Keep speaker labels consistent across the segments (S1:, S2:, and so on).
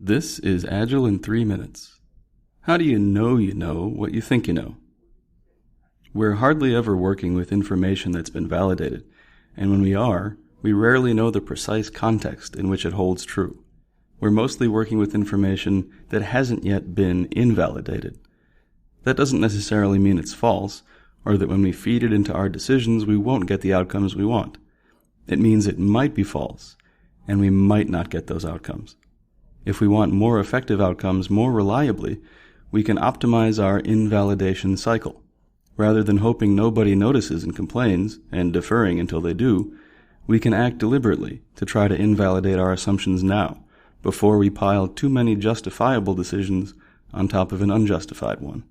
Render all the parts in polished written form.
S1: This is Agile in 3 minutes. How do you know what you think you know? We're hardly ever working with information that's been validated, and when we are, we rarely know the precise context in which it holds true. We're mostly working with information that hasn't yet been invalidated. That doesn't necessarily mean it's false, or that when we feed it into our decisions we won't get the outcomes we want. It means it might be false, and we might not get those outcomes. If we want more effective outcomes more reliably, we can optimize our invalidation cycle. Rather than hoping nobody notices and complains, and deferring until they do, we can act deliberately to try to invalidate our assumptions now, before we pile too many justifiable decisions on top of an unjustified one.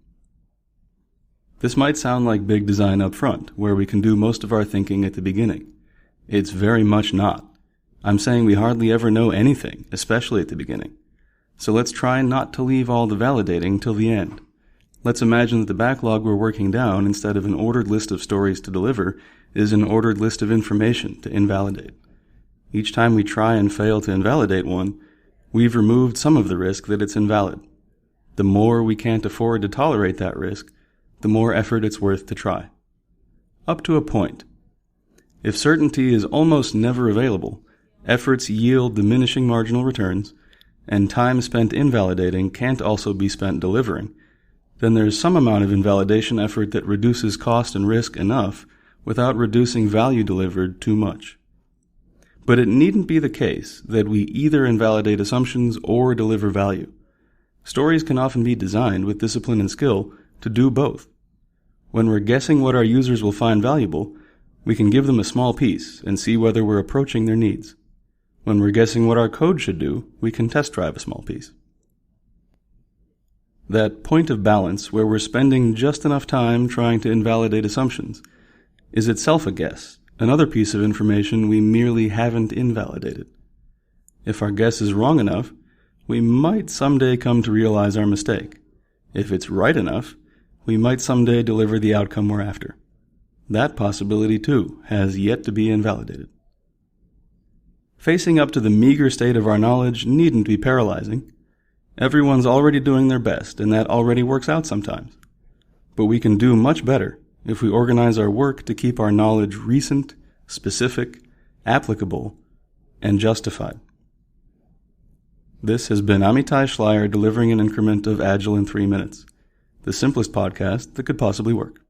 S1: This might sound like big design up front, where we can do most of our thinking at the beginning. It's very much not. I'm saying we hardly ever know anything, especially at the beginning. So let's try not to leave all the validating till the end. Let's imagine that the backlog we're working down, instead of an ordered list of stories to deliver, is an ordered list of information to invalidate. Each time we try and fail to invalidate one, we've removed some of the risk that it's invalid. The more we can't afford to tolerate that risk, the more effort it's worth to try. Up to a point. If certainty is almost never available, efforts yield diminishing marginal returns, and time spent invalidating can't also be spent delivering, then there's some amount of invalidation effort that reduces cost and risk enough without reducing value delivered too much. But it needn't be the case that we either invalidate assumptions or deliver value. Stories can often be designed with discipline and skill to do both. When we're guessing what our users will find valuable, we can give them a small piece and see whether we're approaching their needs. When we're guessing what our code should do, we can test drive a small piece. That point of balance where we're spending just enough time trying to invalidate assumptions is itself a guess, another piece of information we merely haven't invalidated. If our guess is wrong enough, we might someday come to realize our mistake. If it's right enough, we might someday deliver the outcome we're after. That possibility, too, has yet to be invalidated. Facing up to the meager state of our knowledge needn't be paralyzing. Everyone's already doing their best, and that already works out sometimes. But we can do much better if we organize our work to keep our knowledge recent, specific, applicable, and justified. This has been Amitai Schleier delivering an increment of Agile in 3 minutes, the simplest podcast that could possibly work.